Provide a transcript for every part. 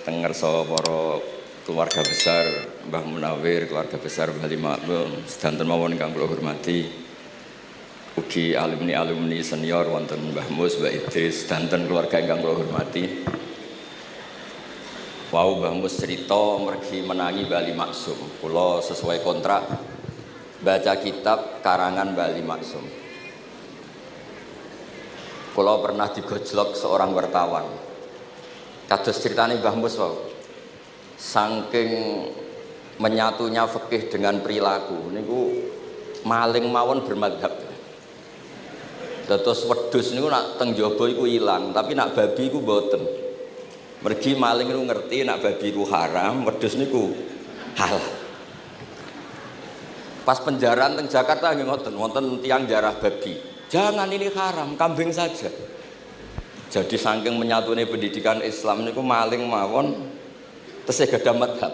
Tengerso para keluarga besar Mbah Munawir, keluarga besar Mbah Makmum, sedanten mawon ingkang kula hormati. Ugi alumni-alumni senior wonten Mbah Mus, Mbah Idris, sedanten keluarga ingkang kula hormati. Wau Mbah Mus cerita mergi menangi Bali Maksum. Kula sesuai kontrak baca kitab karangan Bali Maksum. Kula pernah digojlok seorang wartawan. Kados ceritane Mbah Mus wau. Saking menyatunya fikih dengan perilaku niku maling mawon bermadhab. Dados wedhus niku nak teng jaba iku ilang, tapi nak babi iku mboten. Mergi maling niku ngerti nak babi iku haram, wedhus niku halal. Pas penjaraan teng Jakarta nggih ngoten, wonten tiyang jarah babi. Jangan ini haram, kambing saja. Jadi saking menyatune pendidikan Islam niku maling mawon tesih gadah madhab.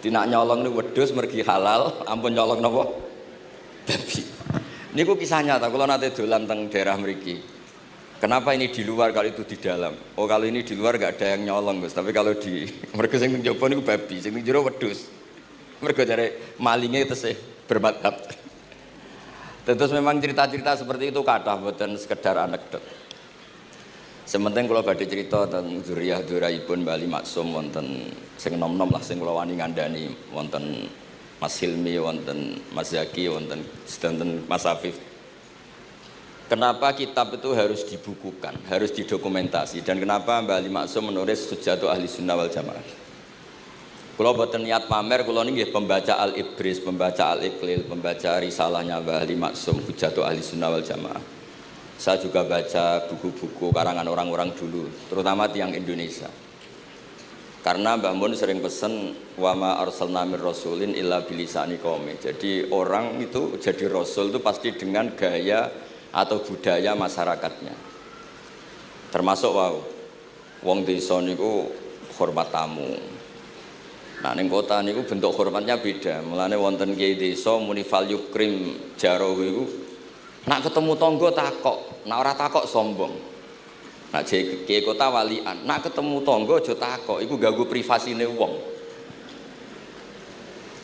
Dinak nyolong niku wedhus mergi halal, ampun nyolong napa? Babi. Niku kisah nyata, kula nate dolan teng daerah mriki. Kenapa ini di luar kalau itu di dalam? Oh kalau ini di luar gak ada yang nyolong Gus, tapi kalau di mergo sing teng jaba niku babi, sing teng jero wedhus. Mergo jare malinge tesih bermadhab. Terus memang cerita-cerita seperti itu kathah mboten sekedar anekdot. Sementing kula badhe cerita tentang dzurriyyah-dzurriyyahipun Bali Maksum wonten sing nom-nom lah sing kula wani ngandani wonten Mas Hilmi, wonten Mas Zaki, wonten sedanten Mas Afif. Kenapa kitab itu harus dibukukan, harus didokumentasi, dan kenapa Bali Maksum menulis Hujjatu Ahli Sunnah wal Jamaah? Kula boten niat pamer, kula niki pembaca Al-Ibris, pembaca Al-Iqlil, pembaca risalahnya Bali Maksum Hujjatu Ahli Sunnah wal Jamaah. Saya juga baca buku-buku karangan orang-orang dulu, terutama tiang Indonesia. Karena Mbah Mun sering pesen wa ma arsalna mir rasulin illa bilisani qaumi. Jadi orang itu jadi rasul itu pasti dengan gaya atau budaya masyarakatnya. Termasuk wong desa niku hormat tamu. Nah ning kota niku bentuk hormatnya beda. Mulane wonten kiai desa muni fal yukrim jarahu iku nak ketemu tangga takok, nak ora takok sombong. Nak kiai kota walian, nak ketemu tangga aja takok, iku ganggu privasine wong.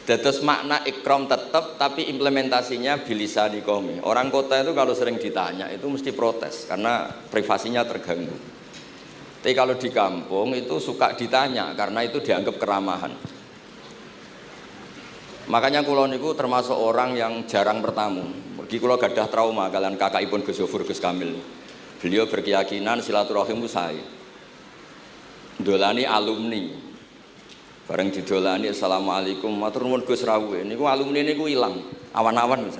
Dados makna ikram tetap, tapi implementasinya bilisani qaumi. Orang kota itu kalau sering ditanya itu mesti protes karena privasinya terganggu. Tapi kalau di kampung itu suka ditanya karena itu dianggap keramahan. Makanya kula niku termasuk orang yang jarang bertamu. Mergi kula gadah trauma kalian kakakipun Gus Zofur Gus Kamil. Beliau berkeyakinan silaturahim itu sae. Dolani alumni. Bareng didolani assalamualaikum matur nuwun Gus rawuh. Niku alumni niku ilang, awan-awan Mas.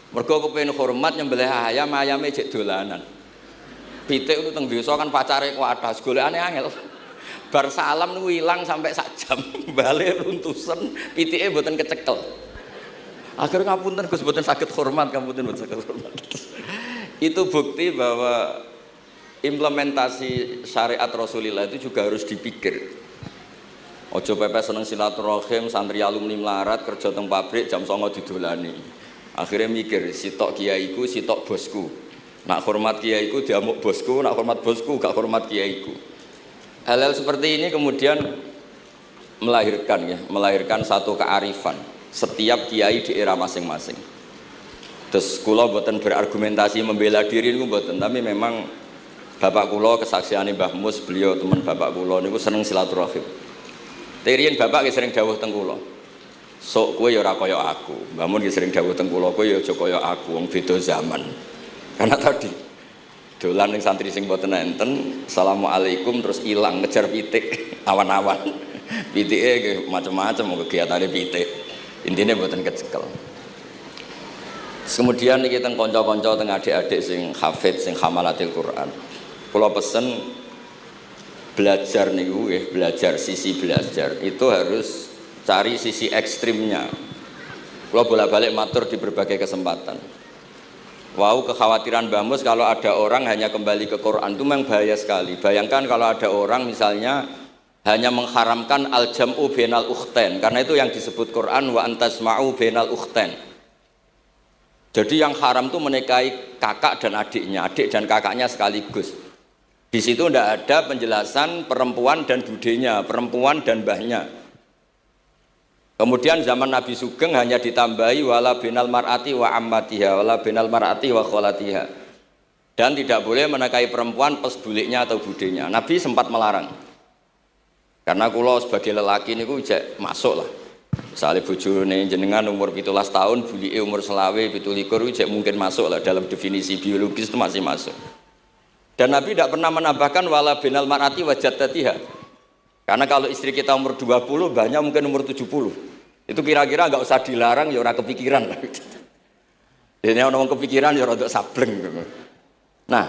Mergo kepengin hormat nyembelih ayam, ayame jek dolanan. Pitik itu teng desa kan pacare kuwathah, golekane angel. Bar salam niku ilang sampai sak jam. Bali runtusen, pitike mboten kecekel. Akhir ngapunten Gus mboten saged hormat, ngapunten mboten saged hormat. Itu bukti bahwa implementasi syariat Rasulullah itu juga harus dipikir. Ojo pepes seneng silaturahim, santri alumni melarat kerja teng pabrik jam 09.00 didolani. Akhirnya mikir, sitok kiaiku, sitok bosku. Nak hormat kiaiku diamuk bosku, nak hormat bosku gak hormat kiaiku. Hal-hal seperti ini kemudian melahirkan satu kearifan setiap kiai di era masing-masing. Terus kula mboten berargumentasi membela diri niku mboten, tapi memang bapak kula kesaksiane Mbah Mus, beliau teman bapak kula niku seneng silaturahim. Terian bapak ki sering dawuh teng kula. Sok kowe ya ora kaya aku. Mbah Mun ki sering dawuh teng kula, kowe ya aja kaya aku, wong beda zaman. Karena tadi dolan ning santri sing mboten enten, assalamualaikum terus ilang ngejar pitik awan-awan. Pitike nggih macam-macam kegiatane pitik. Intine mboten kecekel. Kemudian niki teng kanca-kanca teng adik-adik sing hafid sing hamalatil Quran. Kula pesen belajar niku nggih, belajar sisi belajar itu harus cari sisi ekstrimnya. Kula bolak-balik matur di berbagai kesempatan. Wow, kekhawatiran Mbah Mus kalau ada orang hanya kembali ke Quran itu memang bahaya sekali. Bayangkan kalau ada orang misalnya hanya mengharamkan al-jam'u bainal ukhtain, karena itu yang disebut Quran wa antasma'u bainal ukhtain. Jadi yang haram itu menikahi kakak dan adiknya, adik dan kakaknya sekaligus. Di situ tidak ada penjelasan perempuan dan budenya, perempuan dan mbahnya. Kemudian zaman Nabi Sugeng hanya ditambahi wala binal mar'ati wa ammatiha, wala binal mar'ati wa kholatiha. Dan tidak boleh menikahi perempuan pas buliknya atau budenya. Nabi sempat melarang. Karena kula sebagai lelaki niku jek masuk lah. Misalnya bojone jenengan umur 17 tahun, bulike umur selawe 17 jek mungkin masuk lah dalam definisi biologis itu masih masuk. Dan Nabi tidak pernah menambahkan wala binal mar'ati wa jaddatiha. Karena kalau istri kita umur 20, banyak mungkin umur 70. Itu kira-kira enggak usah dilarang ya ora kepikiran. Jadi orang kepikiran ya rada sableng. Nah,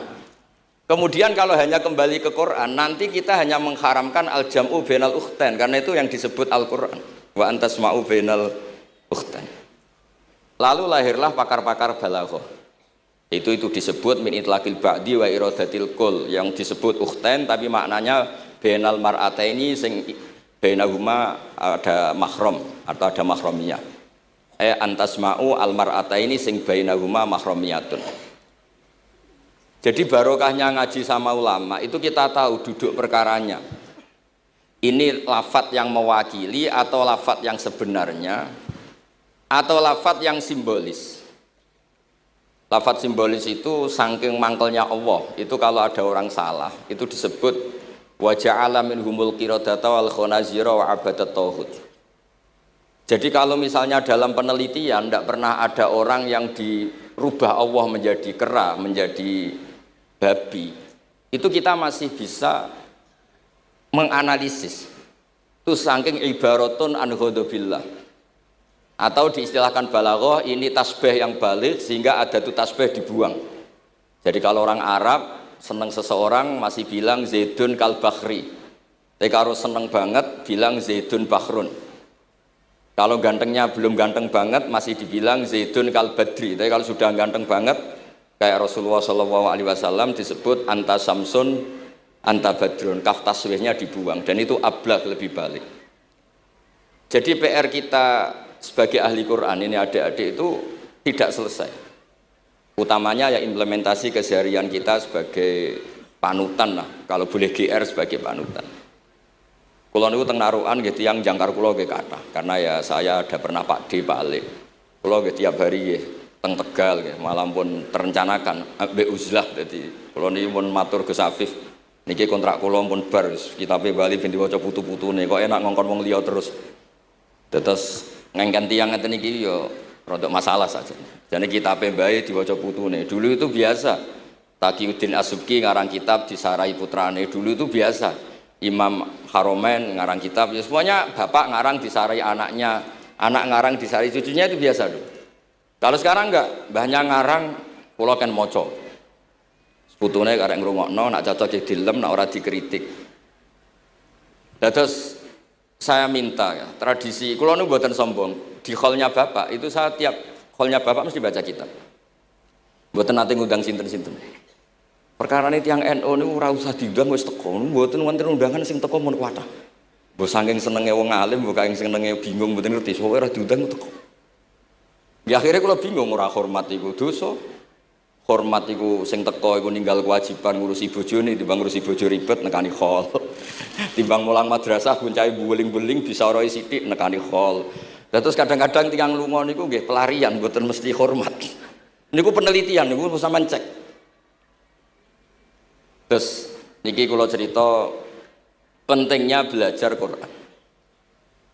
kemudian kalau hanya kembali ke Quran, nanti kita hanya mengharamkan al-jam'u bainal ukhtain karena itu yang disebut Al-Quran. Wa antasma'u bainal ukhtain. Lalu lahirlah pakar-pakar balaghah. Itu disebut min itlaqil ba'di wa iradatil kul, yang disebut ukhtain tapi maknanya bainal mar'ataini sing bainahuma ada mahram atau ada mahramiyah. Antasma'u al mar'ataini sing bainahuma mahramiyatun. Jadi barokahnya ngaji sama ulama itu kita tahu duduk perkaranya. Ini lafadz yang mewakili atau lafadz yang sebenarnya atau lafadz yang simbolis. Lafadz simbolis itu saking mangkelnya Allah. Itu kalau ada orang salah itu disebut wa ja'ala minhumul qiradata wal khanazira wa abadat tauhid. Jadi kalau misalnya dalam penelitian tidak pernah ada orang yang dirubah Allah menjadi kera, menjadi babi, itu kita masih bisa menganalisis itu saking ibaratun an ghadabillah, atau diistilahkan balaghah ini tasbih yang balik sehingga ada tuh tasbih dibuang. Jadi kalau orang Arab senang seseorang masih bilang Zaidun kal bakhri, tapi kalau senang banget bilang Zaidun bakhrun. Kalau gantengnya belum ganteng banget masih dibilang Zaidun kal badri, tapi kalau sudah ganteng banget kayak Rasulullah SAW disebut anta samsun anta badrun, kaf taswihnya dibuang dan itu ablaq lebih balik. Jadi PR kita sebagai ahli Quran ini adik-adik itu tidak selesai, utamanya ya implementasi keseharian kita sebagai panutan lah, kalau boleh GR sebagai panutan. Kulo niku teng Narukan nggih tiyang jangkar kulo nggih kathah, karena ya saya ada pernah Pak D Pak Ale. Kulo nggih tiap hari nggih teng Tegal nggih, malah pun terencanakan ambek uzlah. Dadi kulo niki pun matur Gus Afif. Niki kontrak kulo pun bar kitabe Bali ben diwaca putu-putune, kok enak ngongkon wong liya terus. Terus ngengken tiyang ngeten iki ya rada masalah saja. Jane kitabe bae diwaca putune. Dulu itu biasa. Taqiyuddin As-Subki ngarang kitab disarai putrane. Dulu itu biasa. Imam Haromen ngarang kitab, ya semuanya bapak ngarang disarai anaknya, anak ngarang disarai cucunya, itu biasa dulu. Kalau sekarang enggak, mbahnya ngarang, kula kan moco. Putune karek ngrungokno, nak cocok dilem, nak ora dikritik. Terus saya minta ya, tradisi kula niku mboten sombong, di hallnya bapak itu saya tiap hallnya bapak mesti baca kitab. Mboten nate ngundang sinten-sinten. Perkara ini tiang NU ini ora usah diundang wis teko, mboten wonten undangan sing teko mun kuatah. Mbok saking senenge wong alim, mbok saking senenge bingung mboten ngerti sowe ora diundang teko. Ya akhirnya kula bingung, ora hormat iku dosa. Hormat iku sing teko iku ninggal kewajiban ngurusi bojone, timbang ngurusi bojo ribet nekani hall. Timbang mulang madrasah buncai buling-buling bisa ora sithik nekani hall. Terus kadang-kadang tiang lunga niku nggih pelarian mboten mesti hormat. Niku penelitian niku sampean cek. Terus niki kula cerita pentingnya belajar Quran.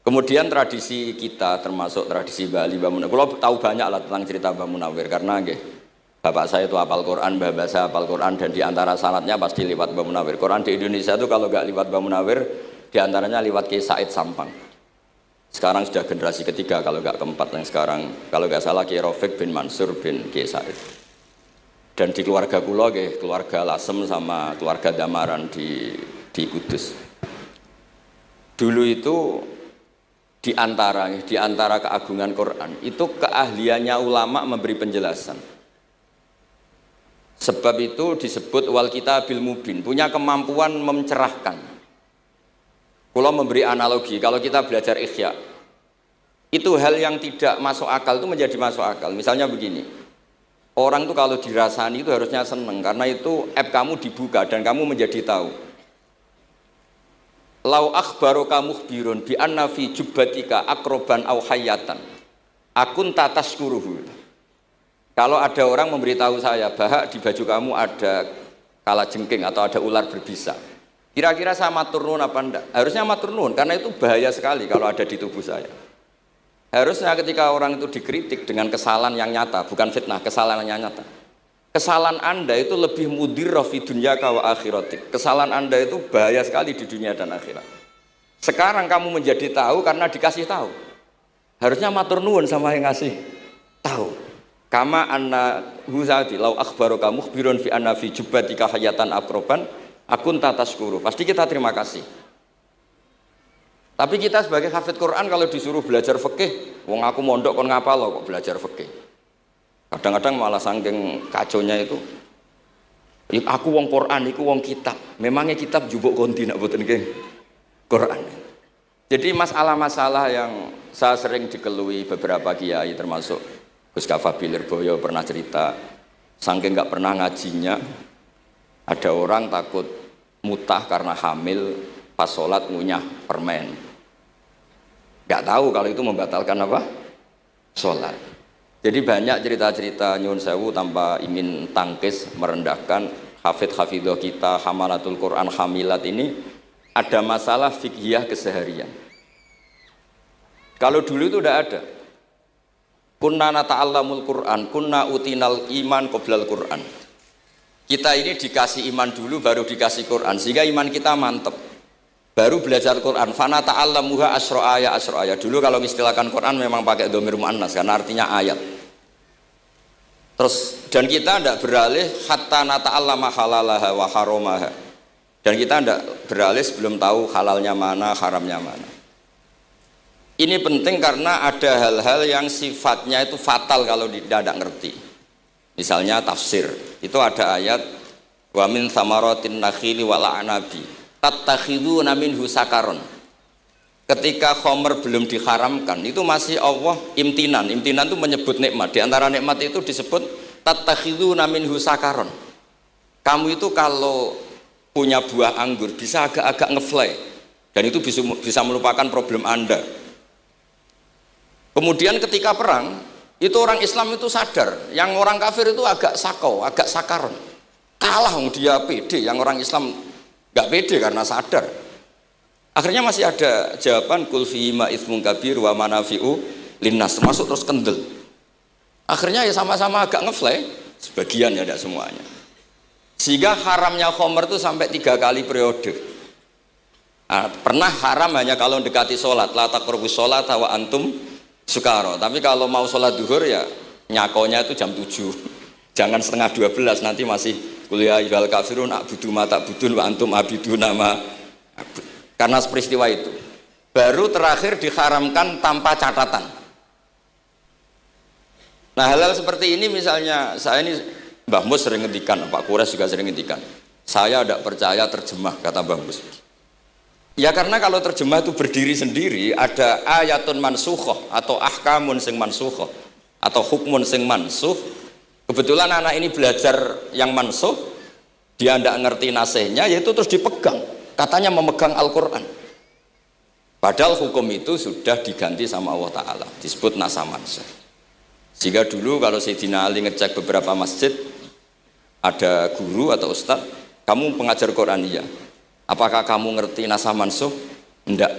Kemudian tradisi kita termasuk tradisi Bali Mbah Munawir. Kula tahu banyak lah tentang cerita Mbah Munawir karena nggih bapak saya itu hafal Quran, mbah saya hafal Quran dan di antara sanadnya pasti lewat Mbah Munawir. Quran di Indonesia itu kalau enggak lewat Mbah Munawir di antaranya lewat Kiai Said Sampang. Sekarang sudah generasi ketiga kalau enggak keempat yang sekarang, kalau enggak salah Kiai Rafiq bin Mansur bin Kiai Said. Dan di keluarga kula nggih, keluarga Lasem sama keluarga Damaran di Kudus. Dulu itu di antara keagungan Quran itu keahliannya ulama memberi penjelasan. Sebab itu disebut wal kitabil mubin, punya kemampuan mencerahkan. Kula memberi analogi, kalau kita belajar Ihya, itu hal yang tidak masuk akal itu menjadi masuk akal. Misalnya begini. Orang tuh kalau dirasani itu harusnya seneng karena itu app kamu dibuka dan kamu menjadi tahu. Lau akhbaru kamu birun bi anna fi jubbatika akroban au hayatan. Akun tataskuruhu. Kalau ada orang memberitahu saya bahwa di baju kamu ada kalajengking atau ada ular berbisa, kira-kira saya matur nuwun apa enggak? Harusnya matur nuwun karena itu bahaya sekali kalau ada di tubuh saya. Harusnya ketika orang itu dikritik dengan kesalahan yang nyata, bukan fitnah, kesalahan yang nyata. Kesalahan Anda itu lebih mudirrah fi dunyaka wa akhiratik. Kesalahan Anda itu bahaya sekali di dunia dan akhirat. Sekarang kamu menjadi tahu karena dikasih tahu. Harusnya matur nuwun sama yang ngasih tahu. Kama anna huzati lau akhbaraka mukhbirun fi anna fi jubbatika hayatan akroban akun tataskuru. Pasti kita terima kasih. Tapi kita sebagai hafid Quran kalau disuruh belajar fikih, wong aku mondok kon ngapal kok belajar fikih. Kadang-kadang malah saking kaconya itu, aku wong Quran, iku wong kitab. Memangnya kitab jubuk konti nak boten nggih Quran. Jadi masalah-masalah yang saya sering dikelui beberapa kiai termasuk Gus Kafabi Lirboyo pernah cerita, saking nggak pernah ngajinya, ada orang takut mutah karena hamil pas sholat ngunyah permen. Nggak tahu kalau itu membatalkan apa? Sholat. Jadi banyak cerita-cerita nyun sewu tanpa ingin tangkis merendahkan hafidh-hafidhah kita, hamalatul Quran, hamilat ini ada masalah fiqhiyah keseharian. Kalau dulu itu udah ada. Kunna nata'allamul Quran, kunna utinal iman qoblal Quran. Kita ini dikasih iman dulu baru dikasih Quran sehingga iman kita mantep. Baru belajar Quran, fana ta'allamuha asro'aya asro'aya. Dulu kalau istilahkan Quran memang pakai dhamir mu'annas karena artinya ayat. Terus dan kita tidak beralih hatta nata'allama halalaha wa haromaha. Dan kita tidak beralih sebelum tahu halalnya mana, haramnya mana. Ini penting karena ada hal-hal yang sifatnya itu fatal kalau tidak ngerti. Misalnya tafsir, itu ada ayat wa min thamaratin nakhili wal a'nabi tattakhiduna minhu sakaron. Ketika khomer belum diharamkan, itu masih Allah imtinan. Imtinan itu menyebut nikmat. Di antara nikmat itu disebut tattakhiduna minhu sakaron. Kamu itu kalau punya buah anggur bisa agak-agak ngefly dan itu bisa melupakan problem Anda. Kemudian ketika perang, itu orang Islam itu sadar, yang orang kafir itu agak sakau, agak sakaron. Kalah dia pede, yang orang Islam gak pede karena sadar. Akhirnya masih ada jawaban kul fihi ma itsmun kabir wa manafi'u linnas, termasuk terus kendel. Akhirnya ya sama-sama agak ngefly, sebagian ya tidak semuanya. Sehingga haramnya khomer itu sampai 3 kali periode. Pernah haram hanya kalau mendekati sholat, la taqrabus sholat wa antum sukaro. Tapi kalau mau sholat duhur ya nyakonya itu jam 7. Jangan setengah 12 nanti masih kuliah ibal kafirun abudu mata budun wa antum abidu nama. Karena peristiwa itu baru terakhir diharamkan tanpa catatan. Nah hal-hal seperti ini misalnya saya ini Mbah Mus sering ngendikan, Pak Kures juga sering ngendikan, saya tidak percaya terjemah kata Mbah Mus. Ya karena kalau terjemah itu berdiri sendiri ada ayatun mansukhoh atau ahkamun sing mansukhoh atau hukmun sing mansuh. Kebetulan anak ini belajar yang mansuh, dia tidak ngerti nasihnya, yaitu terus dipegang, katanya memegang Al-Quran. Padahal hukum itu sudah diganti sama Allah Ta'ala, disebut nasah mansuh. Sehingga dulu kalau Sayyidina Ali ngecek beberapa masjid, ada guru atau ustadz, kamu pengajar Quran iya, apakah kamu ngerti nasah mansuh? Enggak.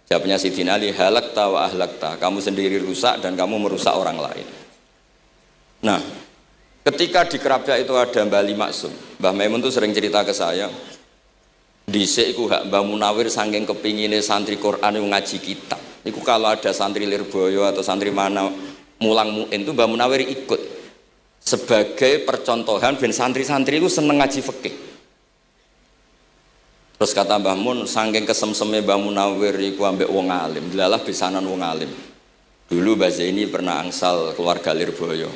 Jawabnya Sayyidina Ali, halakta wa ahlakta, kamu sendiri rusak dan kamu merusak orang lain. Nah, ketika di Kerapia itu ada Mbah Ali Maksum, Mbah Maimun tuh sering cerita ke saya, dhisik iku hak Mbah Munawir saking kepingine santri Quran yang ngaji kitab. Iku kalau ada santri Lirboyo atau santri mana mulang muin itu Mbah Munawir ikut sebagai percontohan ben santri-santri itu seneng ngaji fikih. Terus kata Mbah Mun, saking kesemseme Mbah Munawir iku ambek wong alim, delalah besanan wong alim. Dulu Mbah Zaini pernah angsal keluarga Lirboyo,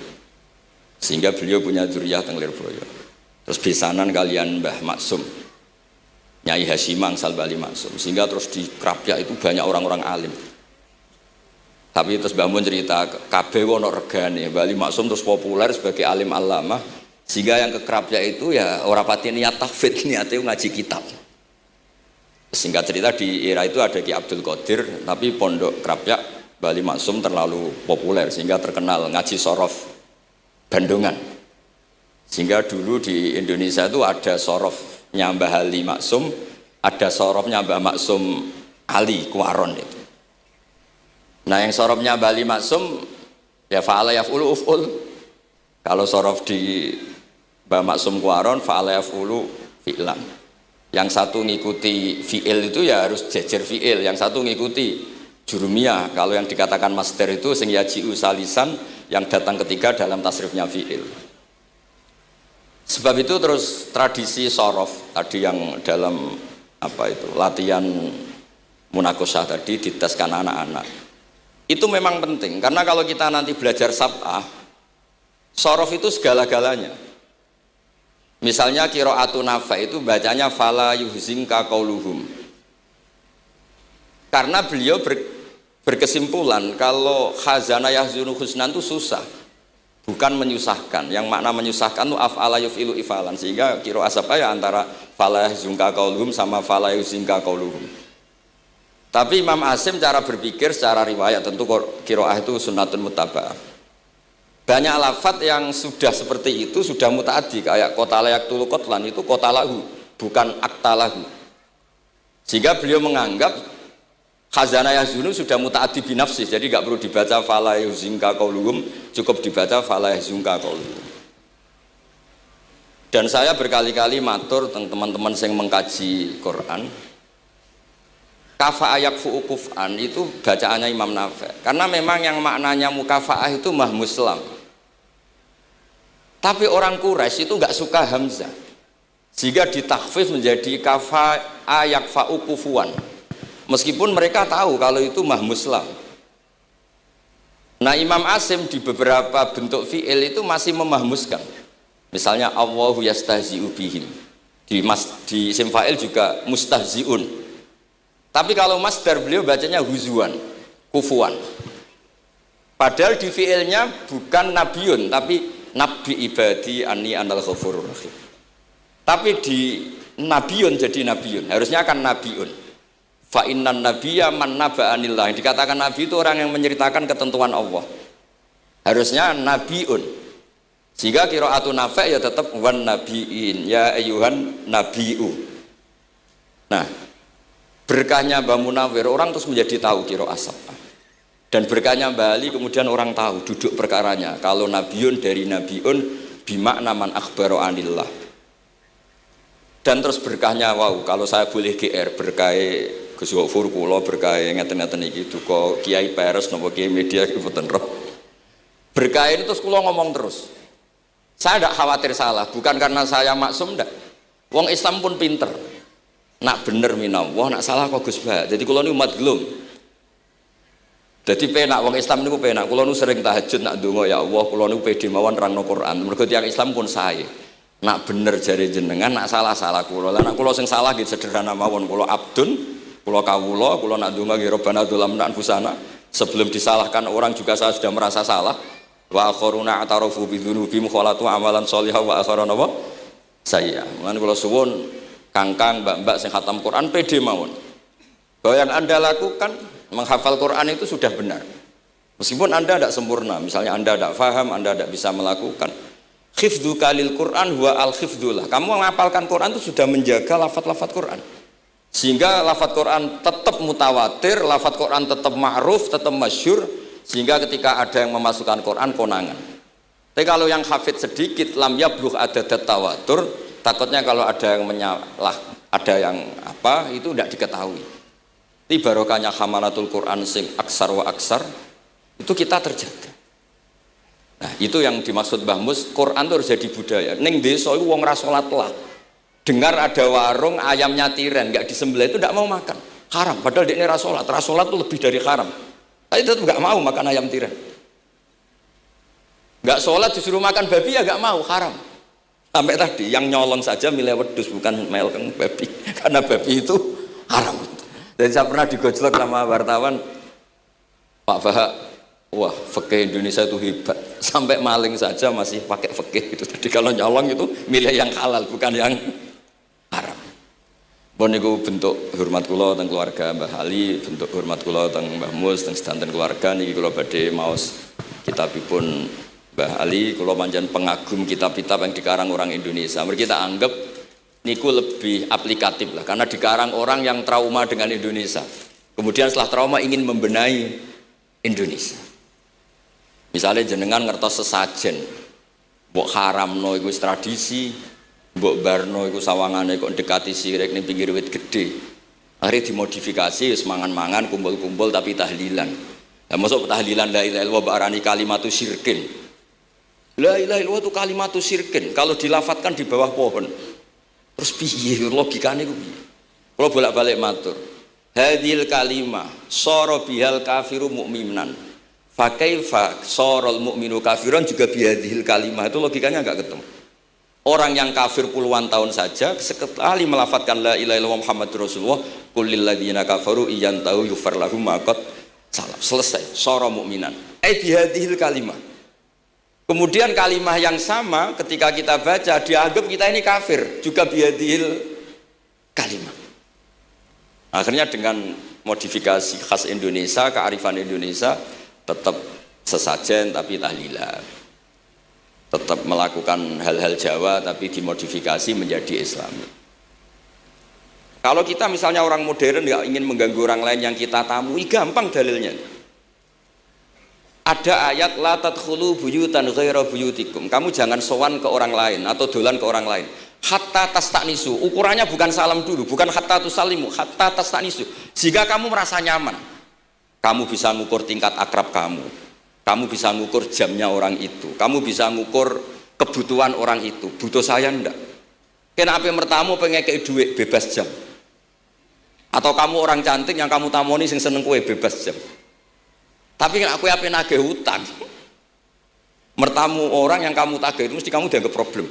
sehingga beliau punya dzurriyyah teng Lirboyo. Terus besanan kalian Mbah Maksum, Nyai Hasyim angsal Bali Maksum, sehingga terus di Krapyak itu banyak orang-orang alim. Tapi terus Mbah Mun cerita kabeh ono regane, Bali Maksum terus populer sebagai alim alama, sehingga yang ke Krapyak itu ya ora pati niat tahfidz, niate ngaji kitab. Singkat cerita di era itu ada Ki Abdul Qadir, tapi pondok Krapyak Bali Maksum terlalu populer sehingga terkenal ngaji sorof Bandungan. Sehingga dulu di Indonesia itu ada sorofnya Mbah Ali Maksum, ada sorofnya Mbah Maksum Ali Kuaron itu. Nah yang sorofnya Mbah Ali Maksum ya fa'ala yaf'ulu uf'ul. Kalau sorof di Mbah Maksum Kuaron fa'ala yaf'ulu fi'lan. Yang satu ngikuti fi'il itu ya harus jejer fi'il, yang satu ngikuti jurumiyah. Kalau yang dikatakan masdar itu sing yaji'u salisan, yang datang ketiga dalam tasrifnya fi'il. Sebab itu terus tradisi sorof tadi yang dalam apa itu latihan munakosah tadi diteskan anak-anak. Itu memang penting karena kalau kita nanti belajar sab'ah, sorof itu segala-galanya. Misalnya qiraatun Nafi' itu bacanya fala yuhzinka qauluhum. Karena beliau berkesimpulan kalau khazana yahzunu husnan itu susah, bukan menyusahkan. Yang makna menyusahkan itu af'ala yuf'ilu ifalan, sehingga qiraat sab'ah ya antara fala yuhzinka qauluhum sama fala yuhzinka qauluhum. Tapi Imam Asim cara berpikir secara riwayat tentu qiraah itu sunnatun muttaba'ah. Banyak lafadz yang sudah seperti itu sudah mutaaddi, kayak qatala yaqtulu qatlan itu qatalahu bukan aktalahu. Sehingga beliau menganggap khazana yahzunu sudah mutaaddi binafsih, jadi enggak perlu dibaca fala yuhzinka qauluhum, cukup dibaca fala yahzunka qauluhum. Dan saya berkali-kali matur teman-teman yang mengkaji Quran, kafa'ah yakfu'u kuf'an itu bacaannya Imam Nafi', karena memang yang maknanya mukafa'ah itu mahmuslam. Tapi orang Quraisy itu enggak suka hamzah, sehingga ditakhfif menjadi kafa'ah yakfa'u kufuan, meskipun mereka tahu kalau itu mahmuslam. Nah Imam Asim di beberapa bentuk fi'il itu masih memahmuskan, misalnya Allahu yastahzi'u bihim, di isim fa'il juga mustahzi'un. Tapi kalau masdar beliau bacanya huzuan, kufuan. Padahal di fiilnya bukan nabiun, tapi nabi ibadi anni anal ghafurur rahim. Tapi di nabiun jadi nabiun, harusnya kan nabiun. Fa innan nabiyya man naba'anillah. Dikatakan nabi itu orang yang menceritakan ketentuan Allah. Harusnya nabiun. Sehingga qiraatun Nafi' ya tetap wan nabiin, ya ayyuhan nabiu. Nah, berkahnya Mbah Munawir orang terus menjadi tahu qiraat sab'ah. Dan berkahnya Mbah Ali kemudian orang tahu duduk perkaranya. Kalau nabiun dari nabiun bimakna man akhbaro anillah. Dan terus berkahnya wow, kalau saya boleh GR berkah Gus Gofur kula berkah ngeten-ngeten iki duka Kiai Peres napa Kiai media iki mboten roh. Berkah ini terus kula ngomong terus. Saya tidak khawatir salah, bukan karena saya maksum ndak. Wong Islam pun pinter. Nak bener minallah, nak salah kok Gus Bah. Jadi kula niku umat gelum. Jadi penak wong Islam niku penak. Kula niku sering tahajud nak ndonga ya Allah, kula niku pede mawon nerangno Quran. Mergo tiyang Islam pun sae. Nak bener jare jenengan, nak salah kula. Lah nak kula sing salah nggih sederhana mawon, kula abdun, kula kawula, kula nak ndonga nggih Rabbana dzalamna anfusana. Sebelum disalahkan orang juga saya sudah merasa salah. Wa akharuna atarafu bi dzunubihim khalatu amalan shalihah wa akharuna wa sayya. Mulane kula suwun kangkang, mbak-mbak sing khatam Quran pede mawon. Bahwa yang Anda lakukan menghafal Quran itu sudah benar. Meskipun Anda tidak sempurna, misalnya Anda tidak faham, Anda tidak bisa melakukan. Khifdhu kalil Quran huwa al-khifdullah. Kamu menghafalkan Quran itu sudah menjaga lafaz-lafaz Quran. Sehingga lafaz Quran tetap mutawatir, lafaz Quran tetap ma'ruf, tetap masyhur, sehingga ketika ada yang memasukkan Quran konangan. Tapi kalau yang hafid sedikit lam yablugh adadat tawatur, takutnya kalau ada yang menyalah, ada yang apa itu tidak diketahui. Di barokahnya hamalatul Quran sing aksar wa aksar itu kita terjaga. Nah itu yang dimaksud Mbah Mus, Quran itu harus jadi budaya. Ning desa itu wong ra salat lah. Dengar ada warung ayamnya tiren nggak disembelih itu tidak mau makan, haram. Padahal dia ini ra salat itu lebih dari haram. Tapi tetap nggak mau makan ayam tiren. Nggak sholat disuruh makan babi ya nggak mau, haram. Sampai tadi yang nyolong saja milih wedus bukan melkeng babi, karena babi itu haram. Jadi saya pernah digojlok sama wartawan, Pak Bahak, wah fikih Indonesia itu hebat, sampai maling saja masih pakai fikih itu. Jadi kalau nyolong itu milih yang halal bukan yang haram. Bon niku bentuk hormat kula teng keluarga Mbah Ali, bentuk hormat kula teng Mbah Mus teng sedanten keluarga niki kula badhe maos kitabipun Mbah Ali. Kula pancen pengagum kitab-kitab yang dikarang orang Indonesia. Mereka kita anggap niku lebih aplikatif lah karena dikarang orang yang trauma dengan Indonesia. Kemudian setelah trauma ingin membenahi Indonesia. Misalnya jenengan ngertos sesajen, mbok haramno iku tradisi, mbok barno iku sawangane kok dekati sirik ning pinggir wit gede. Akhirnya dimodifikasi wis mangan-mangan kumpul-kumpul tapi tahlilan. Lah masuk tahlilan la ilaha illallah barani kalimatu syirkin. La ilaha illallah itu kalimatu syirkin kalau dilafatkan di bawah pohon. Terus piye logikane ku piye? Kalau bolak-balik matur. Hadhil kalimah sara bihal kafiru mukminan. Fa kaifa saral mu'minu kafiran juga bihadhil kalimah. Itu logikanya enggak ketemu. Orang yang kafir puluhan tahun saja sekali melafatkan la ilaha illallah Muhammadur Rasulullah qul lil ladzina kafaru iyantahu yufar lahum maqad salam. Selesai, sara mukminan. Bihadhil kalimah. Kemudian kalimah yang sama ketika kita baca dianggap kita ini kafir juga bihadhil kalimah. Akhirnya dengan modifikasi khas Indonesia, kearifan Indonesia tetap sesajen tapi tahlilan, tetap melakukan hal-hal Jawa tapi dimodifikasi menjadi Islami. Kalau kita misalnya orang modern nggak ingin mengganggu orang lain yang kita tamui, gampang dalilnya. Ada ayat la tadkhulu buyutan ghaira buyutikum. Kamu jangan sowan ke orang lain atau dolan ke orang lain. Hatta tastanisu. Ukurannya bukan salam dulu, bukan hatta tusalimu, hatta tastanisu. Jika kamu merasa nyaman, kamu bisa ngukur tingkat akrab kamu. Kamu bisa ngukur jamnya orang itu. Kamu bisa ngukur kebutuhan orang itu. Butuh saya enggak? Kenapa mertamu pengen kayak duit bebas jam? Atau kamu orang cantik yang kamu tamoni sing seneng kue bebas jam? Tapi aku apa nagih hutang? Mertamu orang yang kamu tagih itu mesti kamu dianggap problem.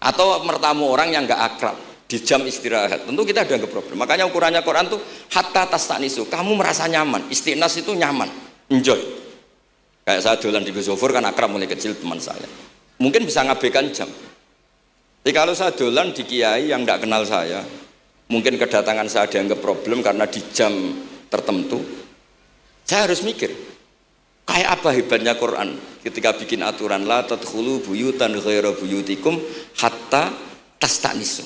Atau mertamu orang yang enggak akrab di jam istirahat, tentu kita dianggap problem. Makanya ukurannya Quran tuh hatta tastanisu. Kamu merasa nyaman, istiqnas itu nyaman, enjoy. Kayak saya dolan di Gusofur kan akrab mulai kecil teman saya. Mungkin bisa ngabaikan jam. Jadi kalau saya dolan di kiai yang enggak kenal saya, mungkin kedatangan saya dianggap problem karena di jam tertentu. Saya harus mikir, kayak apa hebatnya Quran ketika bikin aturan la tadkhulu buyutan ghaira buyutikum hatta tastanisu.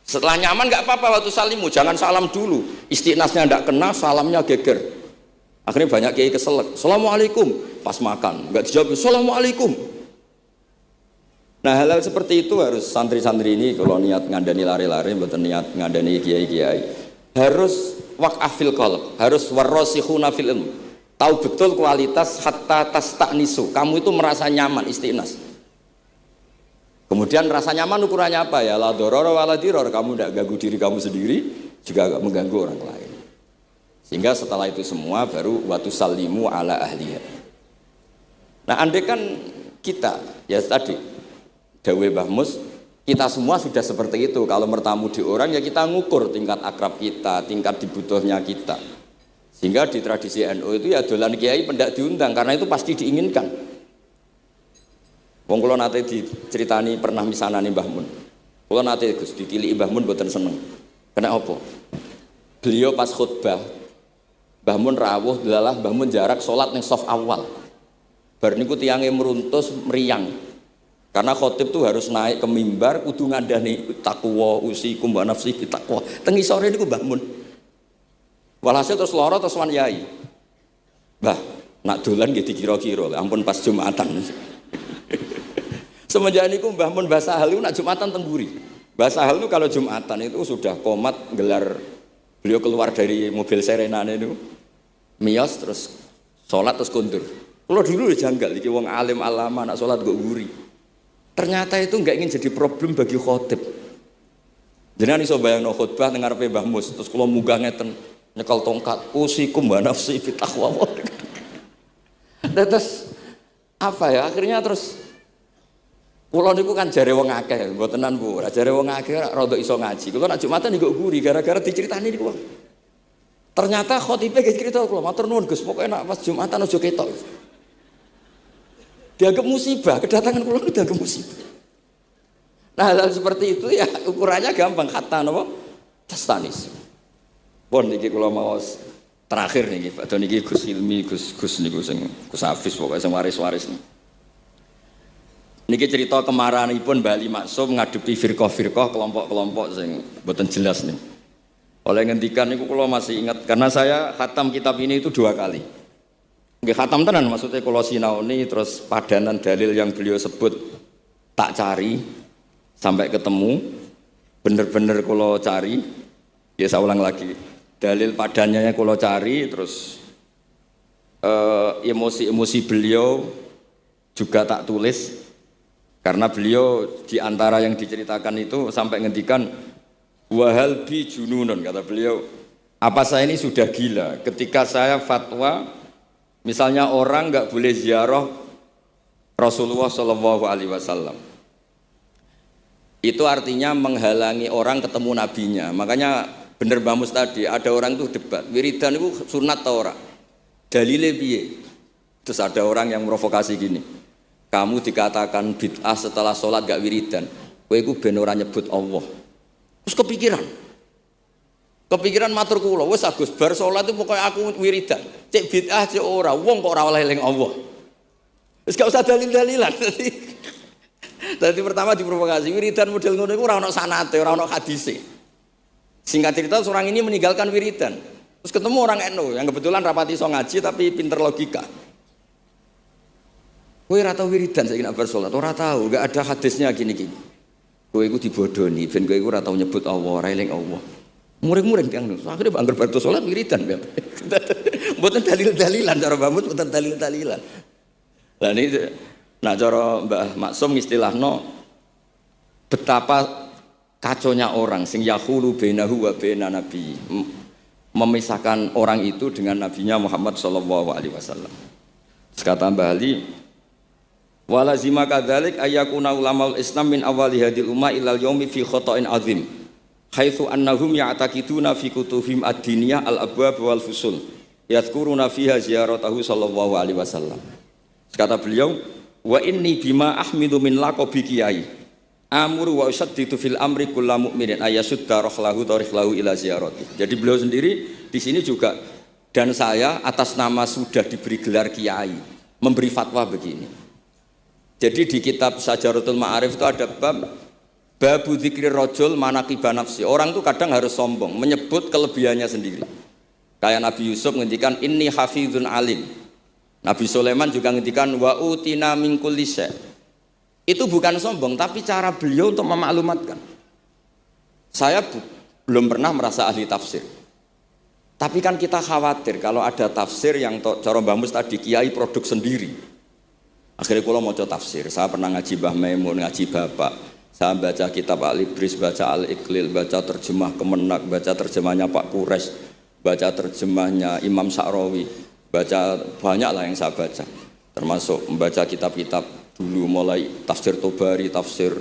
Setelah nyaman nggak apa-apa waktu salimu, jangan salam dulu. Istiqnasnya nggak kena, salamnya geger. Akhirnya banyak kiai keselak. Assalamualaikum pas makan, nggak dijawab. Assalamualaikum. Nah hal-hal seperti itu harus santri-santri ini kalau niat ngandani lari-lari, bukan niat ngandani kiai-kiai, harus waqafil qalb, harus warrasikhuna fil ilm. Tahu betul kualitas hatta tastanisu. Kamu itu merasa nyaman istiqnas. Kemudian rasa nyaman ukurannya apa ya? La dororo wala diror. Kamu tidak ganggu diri kamu sendiri, juga gak mengganggu orang lain. Sehingga setelah itu semua baru watu salimu ala ahliya. Nah andai kan kita, ya tadi Dawe Mbah Mus, kita semua sudah seperti itu. Kalau bertamu di orang ya kita ngukur tingkat akrab kita, tingkat dibutuhnya kita. Sehingga di tradisi NU itu ya dolan kiai pendak diundang karena itu pasti diinginkan. Wong kula nate diceritani pernah misanani Mbah Mun. Kula nate Gus ditili Mbah Mun mboten seneng. Kena apa? Beliau pas khutbah Mbah Mun rawuh delalah Mbah Mun jarak salat ning saf awal. Bar niku tiyange meruntus meriang. Karena khotib tuh harus naik ke mimbar kudu ngandani takwa usikum wa nafsi takwa. Teng isore niku Mbah Mun. Walhasil terus loro terus wan yai. Mbah, nak dolan nggih dikira-kira, ampun pas Jumatan. Semenjak niku Mbah Mun Mbah Sahal itu nak Jumatan tengguri. Mbah Sahal itu kalau Jumatan itu sudah komat gelar, beliau keluar dari mobil serenane itu miyos terus sholat terus kundur. Kalau dulu janggal iki wong alim alama nak sholat kok guri. Ternyata itu enggak ingin jadi problem bagi khotib. Jenengan iso bayangno khutbah teng ngarepe Mbah Mus terus kula munggah ngeten nyekel tongkat usikum wa nafsi fi taqwa. Terus apa ya akhirnya terus kula niku kan jare wong akeh, mbotenan Bu. Jare wong akeh rada iso ngaji. Kula nek Jumatan niku guri gara-gara diceritani niku. Ternyata khotibe guys cerita kula matur nuwun Gus, pokoke nek pas Jumatan aja ketok. Dianggap musibah, kedatangan kula dianggap musibah. Nah, hal seperti itu ya ukurannya gampang kata napa? Tastanis. Pun niki kula maos terakhir niki Pak Don niki Gus Ilmi, Gus niku sing Gus Hafiz pokoke sing waris-waris niki. Niki cerita kemarahanipun Bali Maksum ngadepi firqah-firqah kelompok-kelompok sing mboten jelas nih. Oleh ngendikan niku kula masih ingat karena saya khatam kitab ini itu 2 kali. Nggih khatam tenan maksudnya kula sinaoni terus padanan dalil yang beliau sebut tak cari sampai ketemu bener-bener kula cari. Ya saya ulang lagi. Dalil padannya kula cari terus emosi-emosi beliau juga tak tulis karena beliau di antara yang diceritakan itu sampai ngendikan wahal bi jununun, kata beliau, apa saya ini sudah gila ketika saya fatwa misalnya orang nggak boleh ziarah Rasulullah Shallallahu Alaihi Wasallam, itu artinya menghalangi orang ketemu nabinya. Makanya bener Mbah Mus tadi ada orang tuh debat wiridan itu sunat atau ora, dalile piye? Terus ada orang yang provokasi gini, kamu dikatakan bid'ah setelah sholat gak wiridan, kowe iku ben ora nyebut Allah. Terus kepikiran matur kula, wis Agus bar salat itu pokoknya aku wiridan. Cek bid'ah cek ora, wong kok ora oleh eling Allah. Wis gak usah dalil-dalilan. Dadi pertama diprovokasi, wiridan model ngono iku ora ono sanate, ora ono hadise. Singkat cerita seorang ini meninggalkan wiridan. Terus ketemu orang NU yang kebetulan rapati iso ngaji tapi pinter logika. Kowe ora tau wiridan saiki nek bar salat, ora tau, gak ada hadisnya gini-gini. Kowe iku dibodoni, ben kowe iku ora tau nyebut Allah, ora eling Allah. Muring-muring tiyang niku. Akhire anggar bar salat wiridan. Mboten dalil-dalilan cara Mbah Mun, mboten dalil-dalilan. Lah niki nah cara Mbah Maksum istilahno betapa kaconya orang sing yahulu bainahu wa bainan nabi. Memisahkan orang itu dengan nabinya Muhammad sallallahu alaihi wasallam. Kata Mbah Ali, walazima kadzalik ayyakuna ulamaul Islam min awali hadil ummah ilal yaumi fi khata'in azim haitsu annahum ya'taqiduna fi kutubihim ad-diniyah al-abwab wal fusul yadhkuruna fiha ziyaratahu sallallahu alaihi wasallam. Kata beliau, wa inni bima ahmidu min laqabi kiai amuru wa usaddidu fil amri kullu mu'minin ayasudda rahlahu tarihlahu ila ziyarati. Jadi beliau sendiri di sini juga dan saya atas nama sudah diberi gelar kiai memberi fatwa begini. Jadi di kitab Syajaratul Ma'arif itu ada babu dzikri rajul manaqiba nafsi. Orang tuh kadang harus sombong, menyebut kelebihannya sendiri. Kayak Nabi Yusuf ngendikan inni hafizun alim. Nabi Sulaiman juga ngendikan wa utina min kulli syai'. Itu bukan sombong, tapi cara beliau untuk memaklumatkan. Saya belum pernah merasa ahli tafsir. Tapi kan kita khawatir kalau ada tafsir yang cara Mbah Mus tadi kiai produk sendiri. Akhirnya kalau mau coba tafsir, saya pernah ngaji Mbah Maimun, ngaji Bapak, saya baca kitab Al-Ibris, baca Al-Iqlil, baca terjemah Kemenak, baca terjemahnya Pak Kures, baca terjemahnya Imam Sa'rawi, baca banyak lah yang saya baca, termasuk membaca kitab-kitab dulu mulai tafsir Tobari, tafsir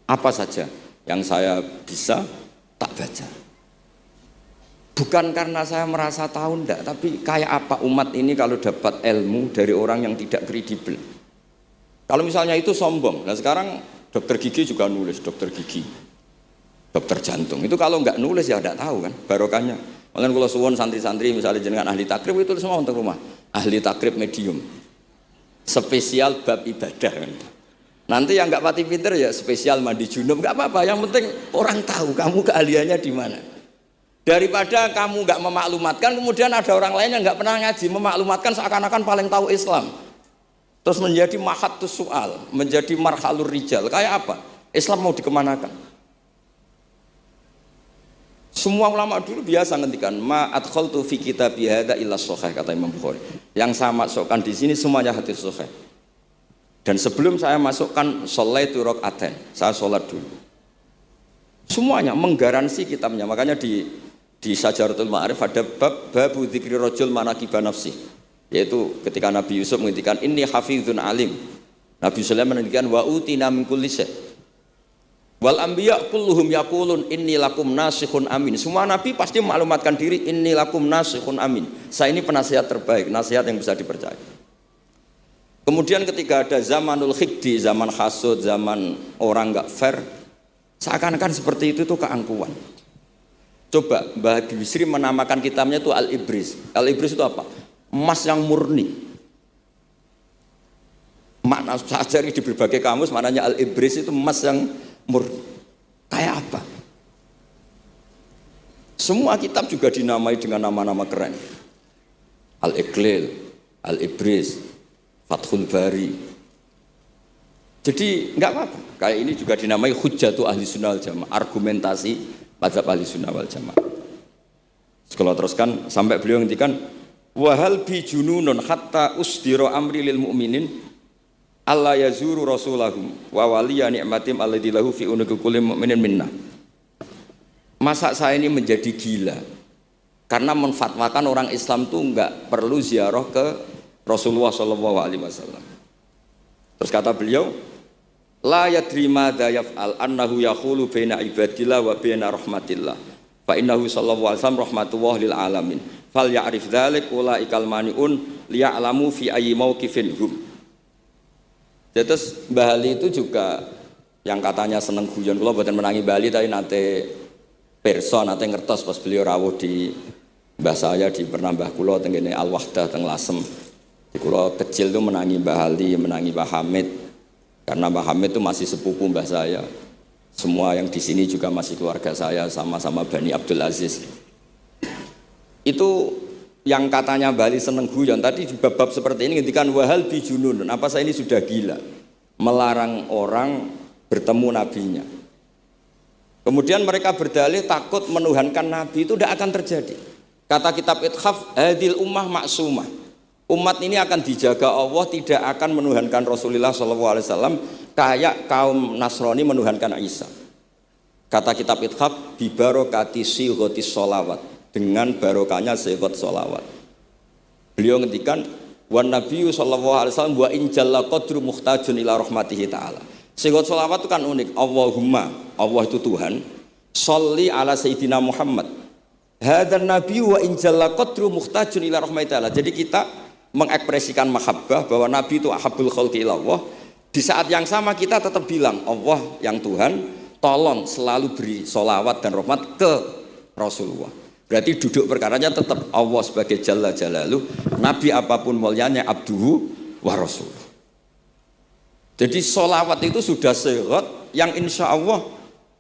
apa saja yang saya bisa tak baca. Bukan karena saya merasa tahu enggak, tapi kayak apa umat ini kalau dapat ilmu dari orang yang tidak kredibel. Kalau misalnya itu sombong, nah sekarang dokter gigi juga nulis, dokter gigi, dokter jantung, itu kalau nggak nulis ya nggak tahu kan barokahnya. Makanya kalau suwon santri-santri misalnya jenengan ahli takrib itu semua untuk rumah, ahli takrib medium, spesial bab ibadah kan. Nanti yang nggak pati pinter ya spesial mandi junub, nggak apa-apa, yang penting orang tahu kamu keahliannya di mana. Daripada kamu nggak memaklumatkan, kemudian ada orang lain yang nggak pernah ngaji memaklumatkan seakan-akan paling tahu Islam. Terus menjadi mahatus soal, menjadi marhalur rijal. Kayak apa? Islam mau dikemanakan? Semua ulama dulu biasa ngendikan ma adkhaltu fi kitabi hadza illa shahih, kata Imam Bukhari. Yang saya masukkan di sini semuanya hadis sahih. Dan sebelum saya masukkan sholaitu rakaatain, saya sholat dulu. Semuanya menggaransi kitabnya. Makanya di Syajaratul Ma'arif ada babu dzikri rajul manaqiba nafsi. Yaitu ketika Nabi Yusuf menghentikan inni hafizun alim, Nabi Sulaiman menghentikan wa utina min kulli syai'. Wal anbiya kulluhum yaqulun inni lakum nasikhun amin. Semua nabi pasti maklumatkan diri inni lakum nasikhun amin. Saya ini penasihat terbaik, nasihat yang bisa dipercaya. Kemudian ketika ada zamanul khibdi, zaman hasud, zaman orang enggak fair, seakan-akan seperti itu tuh keangkuhan. Coba Mbah Bisri menamakan kitabnya itu Al-Ibris. Al-Ibris itu apa? Emas yang murni. Makna saya cari di berbagai kamus, maknanya Al-Ibris itu emas yang murni. Kayak apa? Semua kitab juga dinamai dengan nama-nama keren. Al-Iqlil, Al-Ibris, Fathul Bari. Jadi enggak apa-apa. Kayak ini juga dinamai Hujjatu Ahli Sunnah wal Jamaah, argumentasi mazhab Ahli Sunnah wal Jamaah. Kalau teruskan sampai beliau ngendikan wahal bi jununun hatta usdiro amri lil mu'minin Allah yazuru rasulahum wa waliya ni'matim alladzi lahu fi unuqi kulli mu'minin minna. Masa saya ini menjadi gila karena menfatwakan orang Islam tuh enggak perlu ziarah ke Rasulullah sallallahu alaihi wasallam. Terus kata beliau, la yadri ma yaf'al annahu yaqulu baina ibadillah wa baina rahmatillah. Fa innahu sallallahu alaihi wasallam rahmatullah lil alamin. Fal ya'rif dzalik ulaikal maniun liya'lamu fi ayyi mauqifin hum. Terus Mbah Ali itu juga yang katanya seneng guyon, kula mboten menangi Mbah Ali tapi nate pirsa nate ngertos pas beliau rawuh di mbah saya di Pernambah kula teng kene Al Wahdah teng Lasem. Di kula kecil itu menangi Mbah Ali, menangi Mbah Hamid. Karena Mbah Hamid itu masih sepupu mbah saya. Semua yang di sini juga masih keluarga saya, sama-sama Bani Abdul Aziz. Itu yang katanya Bali seneng guyon tadi di bab-bab seperti ini ngendikan wahal bijunun, apa saya ini sudah gila melarang orang bertemu nabinya. Kemudian mereka berdalih takut menuhankan nabi, itu tidak akan terjadi. Kata kitab Ithaf, hadil ummah maksumah, umat ini akan dijaga Allah, tidak akan menuhankan Rasulullah SAW kayak kaum Nasrani menuhankan Isa. Kata kitab Ithaf, bibarokati sighotis sholawat, dengan barokahnya sighat sholawat. Beliau ngendikan wan nabiyyu sallallahu alaihi wasallam wa in jalla qadru muhtajun ila rahmatihi ta'ala. Sighat sholawat itu kan unik. Allahumma, Allah itu Tuhan, sholli ala sayyidina Muhammad. Hadzal nabiyyu wa in jalla qadru muhtajun ila rahmatihi ta'ala. Jadi kita mengekspresikan mahabbah bahwa nabi itu ahabbul khalqi ila Allah. Di saat yang sama kita tetap bilang Allah yang Tuhan, tolong selalu beri sholawat dan rahmat ke Rasulullah. Berarti duduk perkaranya tetap Allah sebagai Jalla Jalaluh, Nabi apapun mulianya abduhu wa rasul. Jadi sholawat itu sudah sehat yang insya Allah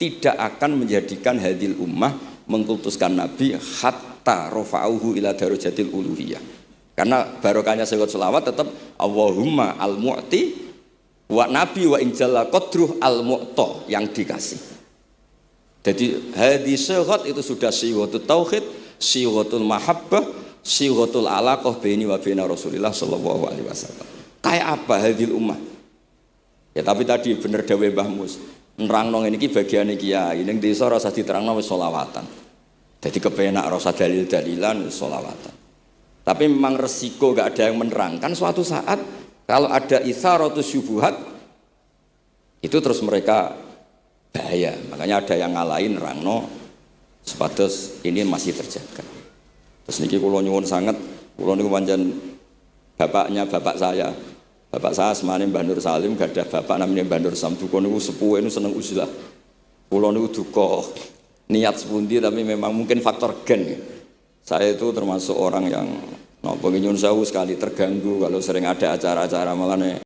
tidak akan menjadikan hadil ummah mengkultuskan Nabi hatta rofa'uhu ila darajatil uluhiyah. Karena barokahnya sehat sholawat tetap Allahumma al-mu'ti wa nabi wa injalla qadruh al-mu'ta yang dikasih. Jadi hadis sehat itu sudah siwatul tauhid, siwatul mahabbah, siwatul alaqah baini wa baina Rasulillah sallallahu alaihi wasallam. Kayak apa hadil ummah? Ya tapi tadi bener dawuh Mbah Mus. Nerangno ngene iki bagiane kiai, ning desa rasa diterangno wis selawatan. Jadi kepenak rasa dalil-dalilan selawatan. Tapi memang resiko gak ada yang menerangkan suatu saat kalau ada itsaratus syubhat itu terus mereka bahaya, makanya ada yang ngalahin rangno sepatus ini masih terjaga. Terus niki kula nyuwun sangat, kula niku pancen bapaknya bapak saya. Bapak saya semane Mbah Nur Salim gadah bapak namanya Mbah Nur Sam. Duka niku sepuhe niku seneng uzlah. Kula niku duka niat sepundi tapi memang mungkin faktor gen. Saya itu termasuk orang yang napa nyuwun sewu sekali terganggu kalau sering ada acara-acara malane